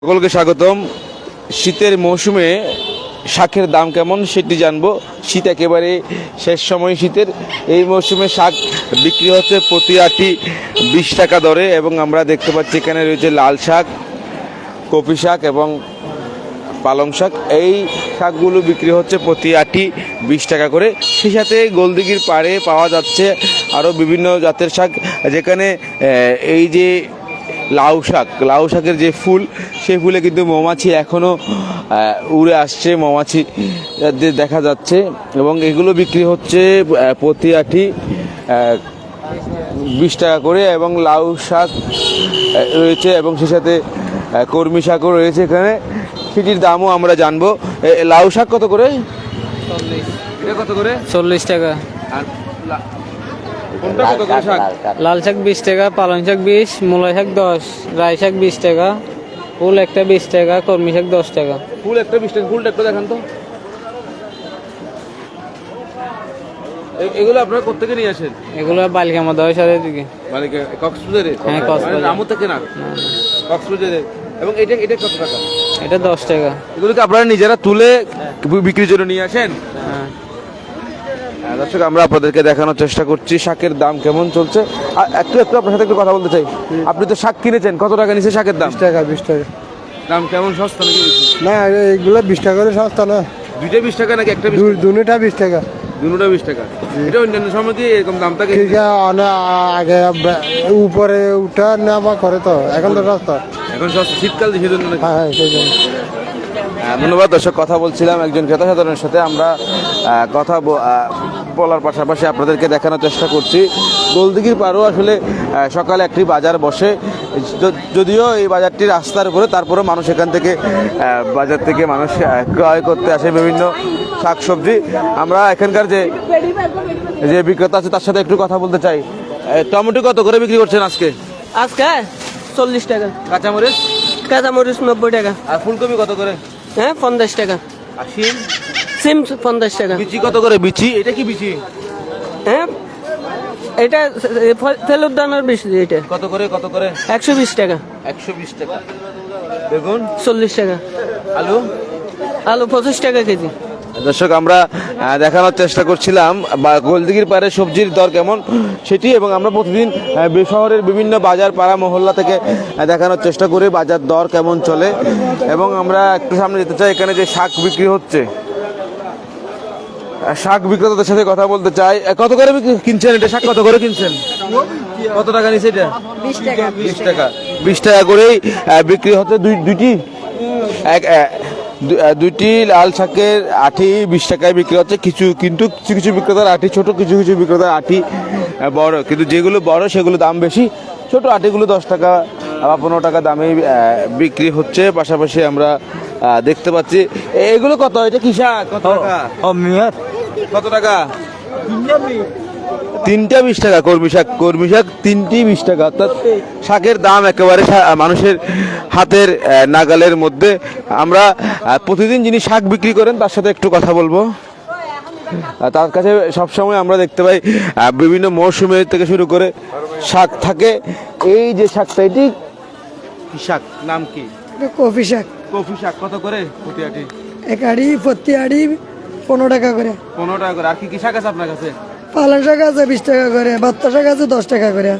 সকলকে স্বাগতম। শীতের মৌসুমে শাকের দাম কেমন সেটি জানবো। শীত একেবারে শেষ সময়, শীতের এই মৌসুমে শাক বিক্রি হচ্ছে প্রতি আটি 20 টাকা দরে এবং আমরা দেখতে পাচ্ছি এখানে রয়েছে লাল শাক, কপি শাক এবং পালং শাক। এই শাকগুলো বিক্রি হচ্ছে প্রতি আটি 20 টাকা করে। সেই সাথে গোলদিঘির পাড়ে পাওয়া যাচ্ছে আরও বিভিন্ন জাতের শাক, যেখানে এই যে লাউ শাকের যে ফুল, সেই ফুলে কিন্তু মৌমাছি এখনও উড়ে আসছে, মৌমাছি দেখা যাচ্ছে এবং এগুলো বিক্রি হচ্ছে প্রতি আটি 20 টাকা করে। এবং লাউ শাক রয়েছে এবং সেই সাথে কর্মী শাকও রয়েছে এখানে, সেটির দামও আমরা জানবো। লাউ শাক কত করে? 40। এটা কত করে? 40 টাকা। আর কোনটা কত করে শাক? লাল শাক 20 টাকা, পালং শাক 20, মূলা শাক 10, রাই শাক 20 টাকা, ফুল একটা 20 টাকা, কর্মী শাক 10 টাকা। ফুল একটা 20 টাকা। ফুলটা একটু দেখান তো। এগুলো আপনারা কোত্থেকে নিয়ে আসেন? এগুলো বালিকা মাদ্রাসার দিকে। মানে কক্সবাজারে? হ্যাঁ, কক্সবাজার। রামু থেকে না, কক্সবাজারে। এবং এটা এটা কত টাকা? এটা 10 টাকা। এগুলো কি আপনারা নিজেরা তুলে বিক্রির জন্য নিয়ে আসেন? হ্যাঁ। দর্শক, আমরা আপনাদেরকে দেখানোর চেষ্টা করছি শাকের দাম কেমন চলছে। আর একটু আপনার সাথে একটু কথা বলতে চাই। আপনি তো শাক কিনেছেন, কত টাকা নিচ্ছে শাকের দাম? 20 টাকা 20 টাকা। দাম কেমন, সস্তা নাকি বেশি? না, এইগুলো 20 টাকা করে সস্তা না। দুইটা 20 টাকা নাকি একটা? দুটা 20 টাকা। দুটোটা 20 টাকা। এটা অন্যান্য সময় কি এরকম দাম থাকে? ঠিক আছে, আগে উপরে উঠা নেওয়া করে তো, এখন তো সস্তা। এখন সস্তা, শীতকাল সেই জন্য নাকি? হ্যাঁ হ্যাঁ, সেই জন্য। ধন্যবাদ। দর্শক, কথা বলছিলাম একজন ক্রেতা সাধারণের সাথে। আমরা কথা বলার পাশাপাশি আপনাদেরকে দেখানোর চেষ্টা করছি গোলদিঘির পাড়ও আসলে সকালে একটি বাজার বসে, যদিও এই বাজারটি রাস্তার উপরে, তারপরেও মানুষ এখান থেকে বাজার থেকে মানুষ ক্রয় করতে আসে বিভিন্ন শাকসবজি। আমরা এখানকার যে বিক্রেতা আছে তার সাথে একটু কথা বলতে চাই। টমেটো কত করে বিক্রি করছেন আজকে? আজকে 40 টাকা, কাঁচামরিচ? কাঁচামরিচ 90 টাকা। আর ফুলকপি কত করে? হ্যাঁ, 50 টাকা। আর শিম? সিম 50 টাকা। বিচি কত করে? বিচি এটা কি বিচি? হ্যাঁ, এটা ফেলুর দানার বেশি। এটা কত করে? কত করে? 120 টাকা। 120 টাকা। বেগুন? 40 টাকা। আলু? আলু 25 টাকা কেজি। দর্শক, আমরা দেখানোর চেষ্টা করছিলাম গোলদিঘির পাড়ে সবজির দর কেমন সেটি, এবং আমরা প্রতিদিন শহরের বিভিন্ন বাজার পাড়া মহল্লা থেকে দেখানোর চেষ্টা করি বাজার দর কেমন চলে। এবং আমরা একটু সামনে যেতে চাই, এখানে যে শাক বিক্রি হচ্ছে, শাক বিক্রেতাদের সাথে কথা বলতে চাই। কত করে কিনছেন এটা? শাক কত করে কিনছেন? কত টাকা নিচ্ছে এটা? 20 টাকা। 20 টাকা। 20 টাকা করেই বিক্রি হচ্ছে দুইটি লাল শাকের আটি 20 টাকায় বিক্রি হচ্ছে। কিছু কিছু বিক্রেতার আটি ছোট, কিছু বিক্রেতার আটি বড়, কিন্তু যেগুলো বড় সেগুলো দাম বেশি। ছোট আটিগুলো 10 টাকা বা 15 টাকা দামে বিক্রি হচ্ছে। পাশাপাশি আমরা দেখতে পাচ্ছি এগুলো কত? এটা কি শাক? কত টাকা? কত টাকা? তিনটা 20 টাকা। কর্মী শাক 3টি 20 টাকা। অর্থাৎ শাকের দাম একেবারে মানুষের হাতের নাগালের মধ্যে। আমরা প্রতিদিন যিনি শাক বিক্রি করেন তার সাথে একটু কথা বলবো। তার কাছে সবসময় আমরা দেখতে পাই বিভিন্ন মৌসুমে থেকে শুরু করে শাক থাকে। এই যে শাকটা, এটি কি শাক? নাম কি? কফি শাক। কফি শাক কত করে প্রতি আটি? এক আড়ি প্রতি আড়ি 15 টাকা করে। 15 টাকা করে। আর কি কি শাক আছে আপনার কাছে? পালং শাক আছে 20 টাকা করে, বাত্তা শাক আছে 10 টাকা করে,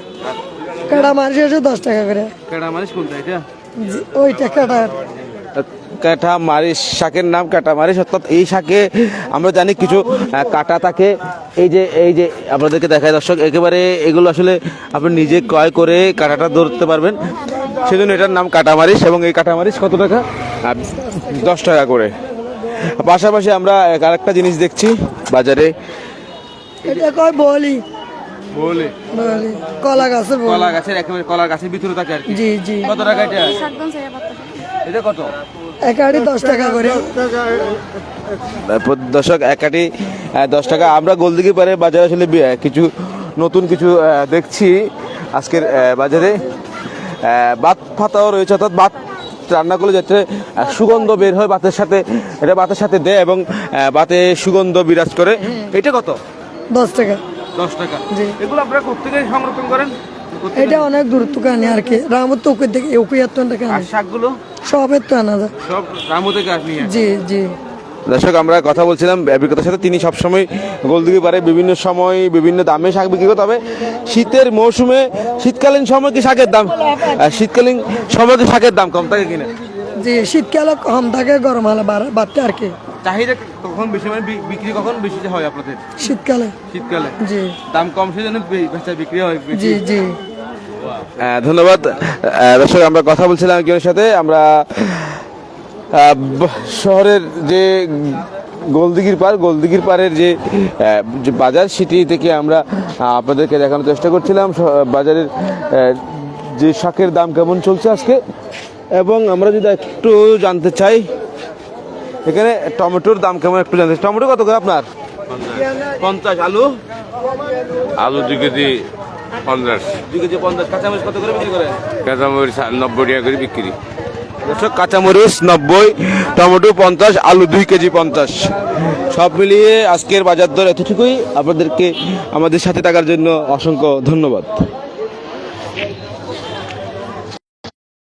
কাটা মারিচ আছে 10 টাকা করে। কাটা মারিচ কোনটা এটা? ওইটা কাটা। কাটা মারিচ, শাকের নাম কাটা মারিচ। অর্থাৎ এই শাকে আমরা জানি কিছু কাটা থাকে। এই যে আপনাদেরকে দেখায় দর্শক, একেবারে এগুলো আসলে আপনি নিজে ক্রয় করে কাটাটা ধরতে পারবেন, সেজন্য এটার নাম কাটা মারিচ। এবং এই কাটা মারিচ কত টাকা? 10 টাকা করে। পাশাপাশি আমরা আরেকটা জিনিস দেখছি বাজারে, এটা কয় বলি বলে বলি কলা গাছে বলি। কলা গাছের, একেবারে কলা গাছের ভিতরে থাকে আর কি। জি জি। কত টাকা এটা? এটা কত? এক আড়ি 10 টাকা করে। দর্শক, এক আটি 10 টাকা। আমরা গোলদিঘির পাড়ে বাজারে আসলে কিছু নতুন কিছু দেখছি আজকের বাজারে। বাত ফাতাও রয়েছে, অর্থাৎ বাত রান্না করলে যাতে সুগন্ধ বের হয় বাতের সাথে, এটা বাতের সাথে দেয় এবং বাতে সুগন্ধ বিরাজ করে। এটা কত? 10 টাকা। 10 টাকা। জি। এগুলো আপনারা কোথা থেকে সংরক্ষণ করেন? এটা অনেক দূর থেকে আনি আর কি রামত তো ওকে থেকে ওকুয়ার তো টাকা আর আনি শাকগুলো সবের তো আনা যায় সব রামু থেকে আসনি। জি জি দর্শক আমরা কথা বলছিলাম অভিজ্ঞতার সাথে, তিনি সবসময় গোলদিঘি পারে বিভিন্ন সময় বিভিন্ন দামে শাক বিক্রি করে। তবে শীতের মৌসুমে শীতকালীন সময় কি শাকের দাম শীতকালীন সময় কি শাকের দাম কম থাকে কিনা? জি শীতকালে কম থাকে গরম হলে বাড়তে আর কি চাহিদা কখন বেশি, মানে বিক্রি কখন বেশি হয় আপনাদের? শীতকালে শীতকালে জি দাম কম সেজন্য বেচা বিক্রি হয় বেশি। জি জি ধন্যবাদ। দর্শক আমরা কথা বলছিলাম একজনের সাথে। আমরা শহরের যে গোলদিঘির পাড়ের যে বাজার সেটি থেকে আমরা আপনাদেরকে দেখানোর চেষ্টা করছিলাম বাজারের যে শাকের দাম কেমন চলছে আজকে। এবং আমরা যদি একটু জানতে চাই এখানে টমেটোর দাম কেমন একটু জানতে চাই। টমেটো কত করে আপনার? 50। আলু? আলু 2 কেজি 50, 2 কেজি 50। কাঁচামরিচ কত করে বিক্রি করে? কাঁচামরিচ 90 টাকা করে বিক্রি। দর্শক কাঁচামরিচ 90, টমেটো 50, আলু 2 কেজি 50। সব মিলিয়ে আজকের বাজার দর এতটুকুই। আপনাদেরকে আমাদের সাথে থাকার জন্য অসংখ্য ধন্যবাদ।